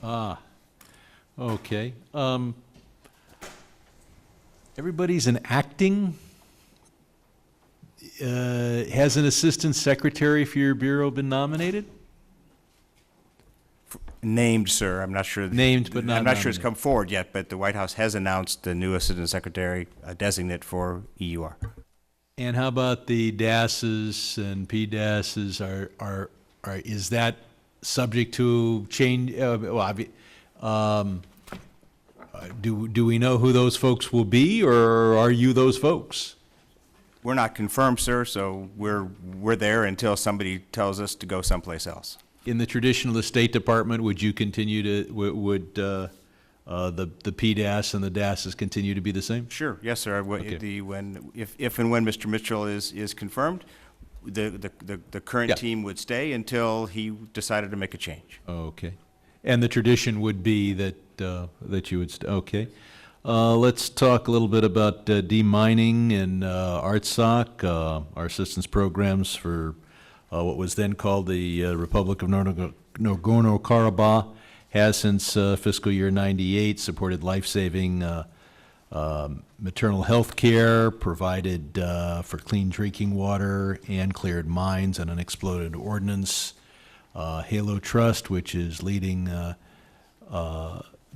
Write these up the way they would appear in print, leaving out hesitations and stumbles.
Ah, okay. Everybody's an acting, has an assistant secretary for your bureau been nominated? Named, sir. I'm not sure. Named, but not I'm not sure it's nominated. come forward yet, but the White House has announced the new assistant secretary designate for EUR. And how about the DASs and PDASs? Is that subject to change? Do we know who those folks will be, or are you those folks? We're not confirmed, sir, so we're there until somebody tells us to go someplace else. In the tradition of the State Department, would you continue to, would the PDAS and the DASs continue to be the same? Sure, yes, sir. Okay. If and when Mr. Mitchell is confirmed, the current Yeah. team would stay until he decided to make a change. Okay. And the tradition would be that, that you would, okay. Let's talk a little bit about demining and ARTSOC, our assistance programs for what was then called the Republic of Nagorno-Karabakh, has since fiscal year '98 supported life-saving maternal health care, provided for clean drinking water, and cleared mines and unexploded ordnance. Halo Trust, which is leading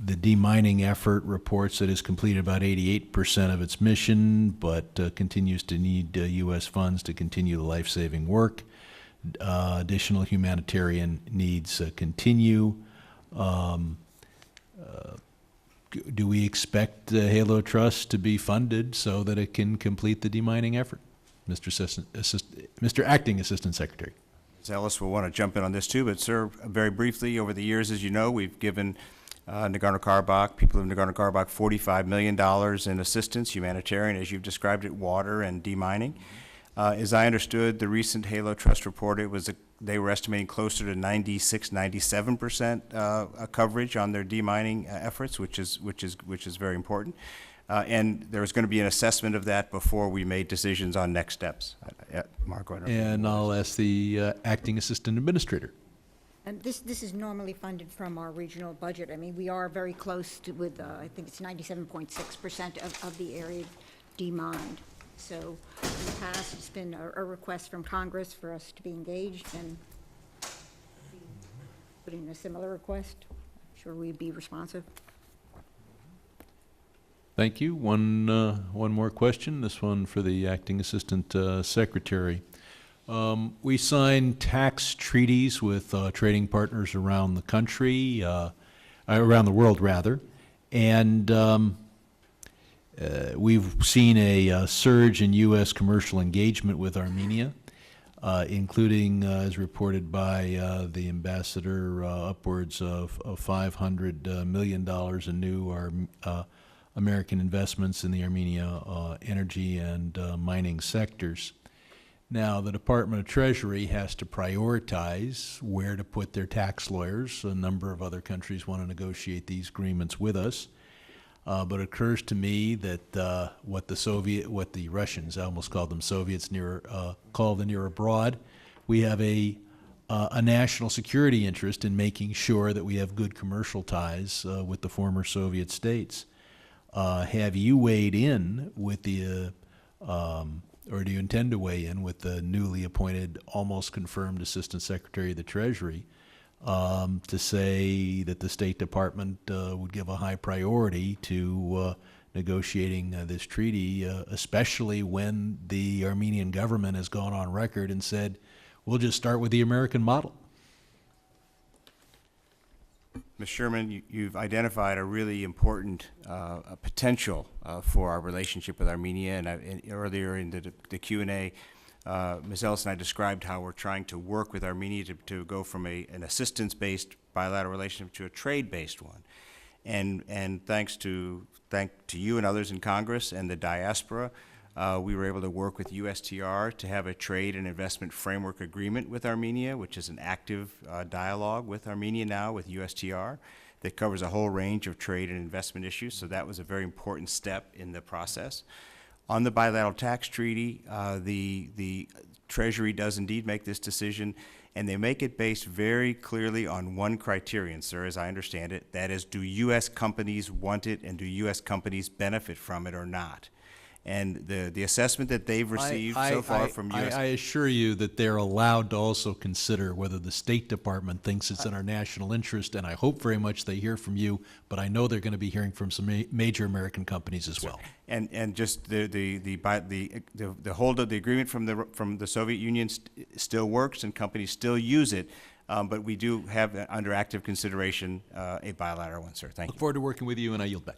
the demining effort, reports that it's completed about 88% of its mission, but continues to need U.S. funds to continue the life-saving work. Additional humanitarian needs continue. Do we expect Halo Trust to be funded so that it can complete the demining effort? Mr. Acting Assistant Secretary. Ms. Ellis will want to jump in on this too, but sir, very briefly, over the years, as you know, we've given Nagorno-Karabakh, people of Nagorno-Karabakh, $45 million in assistance, humanitarian, as you've described it, water and demining. As I understood the recent Halo Trust report, they were estimating closer to 96, 97% coverage on their demining efforts, which is very important. And there was going to be an assessment of that before we made decisions on next steps. Mark, I don't know. And I'll ask the Acting Assistant Administrator. And this is normally funded from our regional budget. I mean, we are very close to with, I think it's 97.6% of the area demined. So in the past, it's been a request from Congress for us to be engaged, and putting in a similar request. I'm sure we'd be responsive. Thank you. One more question, this one for the Acting Assistant Secretary. We signed tax treaties with trading partners around the country, around the world rather, and we've seen a surge in U.S. commercial engagement with Armenia, including, as reported by the ambassador, upwards of $500 million in new American investments in the Armenia energy and mining sectors. Now, the Department of Treasury has to prioritize where to put their tax lawyers. A number of other countries want to negotiate these agreements with us. But it occurs to me that what the Russians, I almost called them Soviets, call the near abroad, we have a national security interest in making sure that we have good commercial ties with the former Soviet states. Have you weighed in with the, or do you intend to weigh in with the newly appointed, almost confirmed Assistant Secretary of the Treasury to say that the State Department would give a high priority to negotiating this treaty, especially when the Armenian government has gone on record and said, we'll just start with the American model? Ms. Sherman, you've identified a really important potential for our relationship with Armenia, and earlier in the Q&A, Ms. Ellis and I described how we're trying to work with Armenia to go from an assistance-based bilateral relationship to a trade-based one. And thanks to you and others in Congress and the diaspora, we were able to work with USTR to have a trade and investment framework agreement with Armenia, which is an active dialogue with Armenia now with USTR that covers a whole range of trade and investment issues. So that was a very important step in the process. On the bilateral tax treaty, the Treasury does indeed make this decision, And they make it based very clearly on one criterion, sir, as I understand it. That is, do U.S. companies want it and do U.S. companies benefit from it or not? And the assessment that they've received so far from U.S. I assure you that they're allowed to also consider whether the State Department thinks it's in our national interest, and I hope very much they hear from you, but I know they're going to be hearing from some major American companies as well. And just the hold of the agreement from the Soviet Union still works and companies still use it, but we do have under active consideration a bilateral one, sir. Thank you. Look forward to working with you, and I yield back.